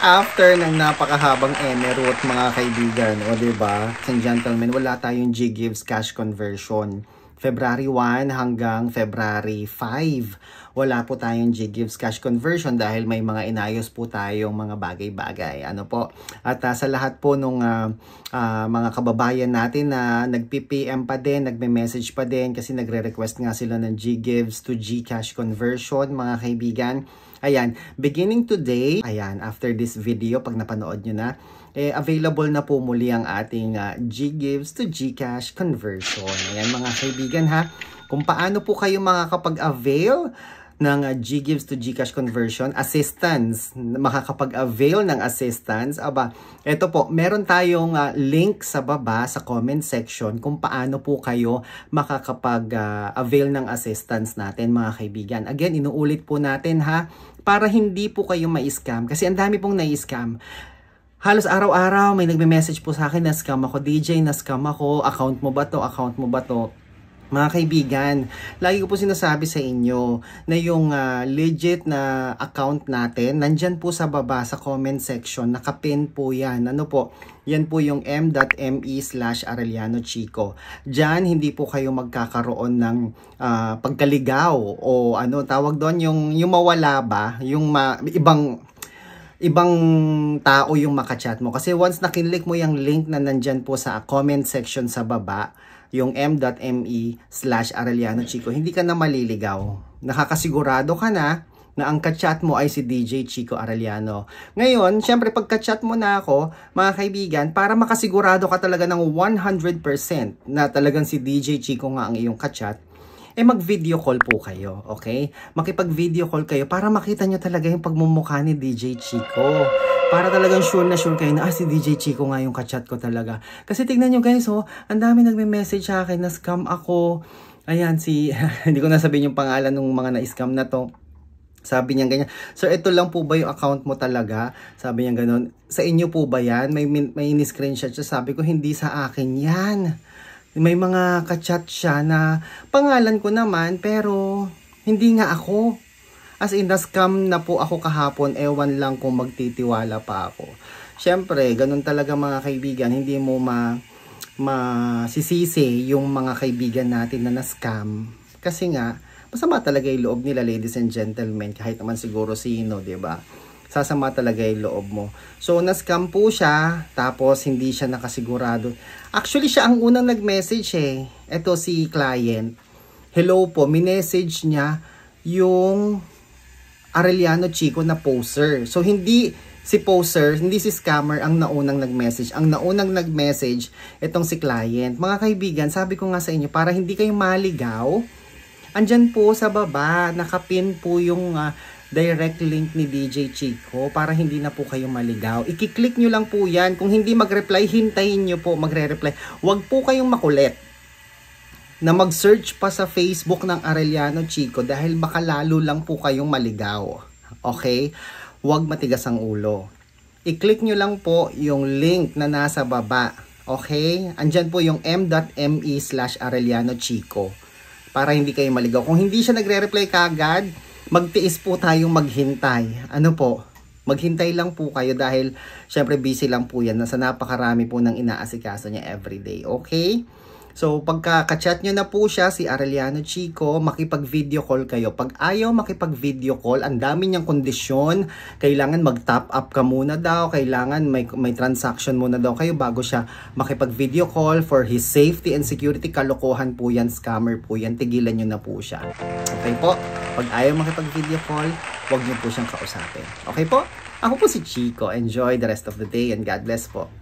After ng napakahabang route mga kaibigan, o diba, and gentlemen, wala tayong GGives cash conversion. February 1 hanggang February 5. Wala po tayong GGives cash conversion dahil may mga inayos po tayong mga bagay-bagay. Ano po? At sa lahat po nung mga kababayan natin na nagpi-PM pa din, nagme-message pa din kasi nagre-request nga sila ng GGives to GCash conversion mga kaibigan. Ayan, beginning today, ayan, after this video, pag napanood nyo na, available na po muli ang ating GGives to GCash conversion. Ayan mga kaibigan ha, kung paano po kayo makakapag-avail ng GGives to GCash conversion, assistance, makakapag-avail ng assistance. Aba, eto po, meron tayong link sa baba sa comment section kung paano po kayo makakapag-avail ng assistance natin mga kaibigan. Again, inuulit po natin ha, para hindi po kayo ma-scam. Kasi ang dami pong na-scam. Halos araw-araw may nagme-message po sa akin na scam ako, DJ, na scam ako, account mo ba to, account mo ba to. Mga kaibigan, lagi ko po sinasabi sa inyo na yung legit na account natin, nandyan po sa baba sa comment section, nakapin po yan. Ano po? Yan po yung m.me/arellanochico. Diyan hindi po kayo magkakaroon ng pagkaligaw o ano tawag doon, yung mawala ba, yung ibang tao yung makachat mo. Kasi once nakinlik mo yung link na nandyan po sa comment section sa baba, yung m.me/arellanochico, hindi ka na maliligaw. Nakakasigurado ka na ang kachat mo ay si DJ Chico Arellano. Ngayon, syempre pag kachat mo na ako, mga kaibigan, para makasigurado ka talaga ng 100% na talagang si DJ Chico nga ang iyong kachat, mag-video call po kayo, okay? Makipag-video call kayo para makita nyo talaga yung pagmumukha ni DJ Chico. Para talagang sure na sure kayo na, si DJ Chico nga yung kachat ko talaga. Kasi tignan nyo guys, ang dami nagme-message sa akin na scam ako. Ayan, hindi ko na sabihin yung pangalan ng mga na-scam na to. Sabi niya ganyan, sir, ito lang po ba yung account mo talaga? Sabi niya ganun, sa inyo po ba yan? May in-screenshot siya. Sabi ko, hindi sa akin yan. May mga kachat siya na pangalan ko naman, pero hindi nga ako. As in, na-scam na po ako kahapon, ewan lang kung magtitiwala pa ako. Siyempre, ganun talaga mga kaibigan, hindi mo masisisi yung mga kaibigan natin na na-scam. Kasi nga, masama talaga yung loob nila, ladies and gentlemen, kahit naman siguro sino, diba? Sasama talaga yung loob mo. So, na-scam po siya, tapos hindi siya nakasigurado. Actually, siya ang unang nag-message eh. Ito si client. Hello po, minessage niya yung Arellano Chico na poser. So, hindi si poser, hindi si scammer ang naunang nag-message. Ang naunang nag-message, itong si client. Mga kaibigan, sabi ko nga sa inyo, para hindi kayo maligaw, andyan po sa baba, nakapin po yung direct link ni DJ Chico para hindi na po kayo maligaw. I-click nyo lang po yan. Kung hindi mag-reply, hintayin nyo po magre-reply. Huwag po kayong makulit na mag-search pa sa Facebook ng Arellano Chico dahil baka lalo lang po kayong maligaw. Okay? Huwag matigas ang ulo. I-click nyo lang po yung link na nasa baba. Okay? Andyan po yung m.me/arellanochico para hindi kayo maligaw. Kung hindi siya nagre-reply kaagad, magtiis po tayong maghintay. Ano po? Maghintay lang po kayo dahil syempre busy lang po yan. Nasa napakarami po ng inaasikaso niya everyday. Okay? So, pagka-chat nyo na po siya, si Arellano Chico, makipag-video call kayo. Pag ayaw makipag-video call, ang dami niyang kondisyon. Kailangan mag-top up ka muna daw. Kailangan may transaction muna daw kayo bago siya makipag-video call for his safety and security. Kalokohan po yan, scammer po yan. Tigilan nyo na po siya. Okay po? Pag ayaw makipag-video call, huwag nyo po siyang kausapin. Okay po? Ako po si Chico. Enjoy the rest of the day and God bless po.